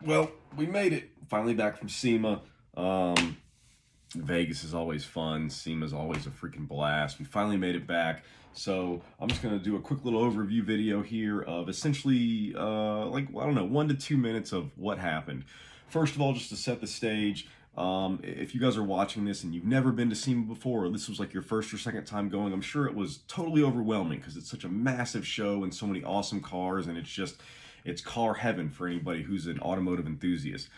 Well, we made it. Finally back from SEMA. Vegas is always fun. SEMA is always a freaking blast. We finally made it back. So I'm just going to do a quick little overview video here of essentially, I don't know, 1 to 2 minutes of what happened. First of all, just to set the stage, if you guys are watching this and you've never been to SEMA before, or this was like your first or second time going, I'm sure it was totally overwhelming because it's such a massive show and so many awesome cars, and it's car heaven for anybody who's an automotive enthusiast.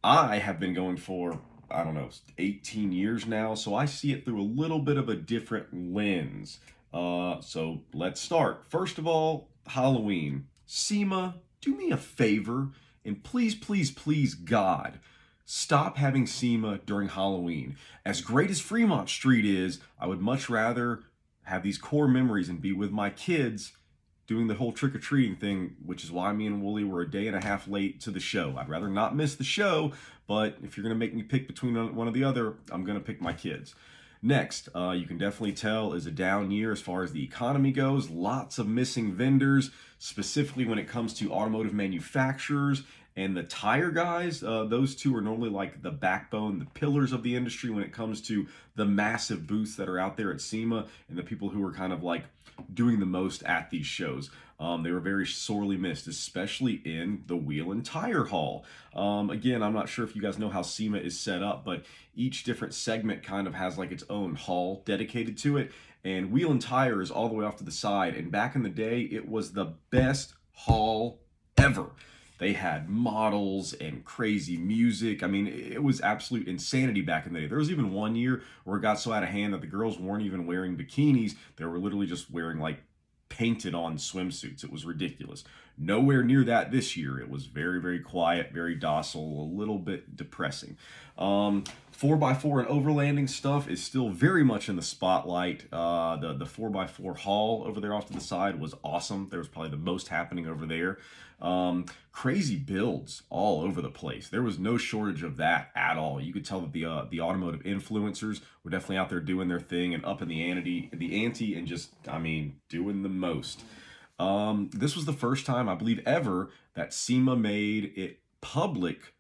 I have been going for, I don't know, 18 years now, so I see it through a little bit of a different lens. So let's start. First of all, Halloween. SEMA, do me a favor, and please, please, please, God, stop having SEMA during Halloween. As great as Fremont Street is, I would much rather have these core memories and be with my kids doing the whole trick-or-treating thing, which is why me and Wooly were a day and a half late to the show. I'd rather not miss the show, but if you're going to make me pick between one or the other, I'm going to pick my kids. Next, you can definitely tell is a down year as far as the economy goes. Lots of missing vendors, specifically when it comes to automotive manufacturers and the tire guys. Those two are normally like the backbone, the pillars of the industry when it comes to the massive booths that are out there at SEMA and the people who are kind of like doing the most at these shows. They were very sorely missed, especially in the wheel and tire hall. Again, I'm not sure if you guys know how SEMA is set up, but each different segment kind of has like its own hall dedicated to it. And wheel and tire is all the way off to the side. And back in the day, it was the best hall ever. They had models and crazy music. I mean, it was absolute insanity back in the day. There was even one year where it got so out of hand that the girls weren't even wearing bikinis. They were literally just wearing like painted on swimsuits. It was ridiculous. Nowhere near that this year. It was very, very quiet, very docile, a little bit depressing. 4x4 and overlanding stuff is still very much in the spotlight. The 4x4 haul over there off to the side was awesome. There was probably the most happening over there. Crazy builds all over the place. There was no shortage of that at all. You could tell that the automotive influencers were definitely out there doing their thing and up in the ante and just, I mean, doing the most. This was the first time, I believe, ever that SEMA made it public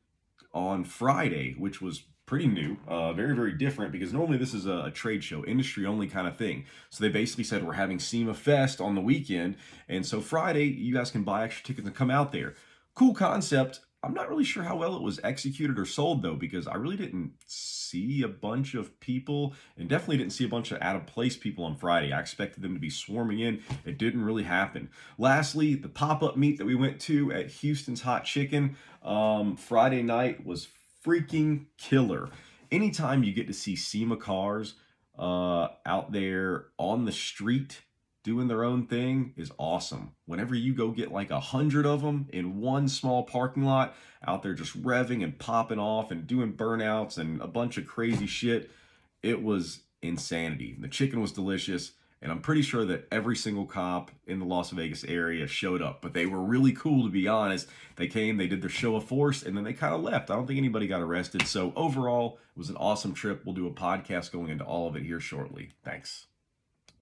on Friday, which was pretty new, very, very different, because normally this is a trade show, industry only kind of thing. So they basically said, we're having SEMA Fest on the weekend, and so Friday, you guys can buy extra tickets and come out there. Cool concept. I'm not really sure how well it was executed or sold, though, because I really didn't see a bunch of people, and definitely didn't see a bunch of out-of-place people on Friday. I expected them to be swarming in. It didn't really happen. Lastly, the pop-up meet that we went to at Houston's Hot Chicken Friday night was freaking killer. Anytime you get to see SEMA cars out there on the street doing their own thing is awesome. Whenever you go get like 100 of them in one small parking lot out there just revving and popping off and doing burnouts and a bunch of crazy shit, it was insanity. The chicken was delicious, and I'm pretty sure that every single cop in the Las Vegas area showed up. But they were really cool, to be honest. They came, they did their show of force, and then they kind of left. I don't think anybody got arrested. So overall, it was an awesome trip. We'll do a podcast going into all of it here shortly. Thanks.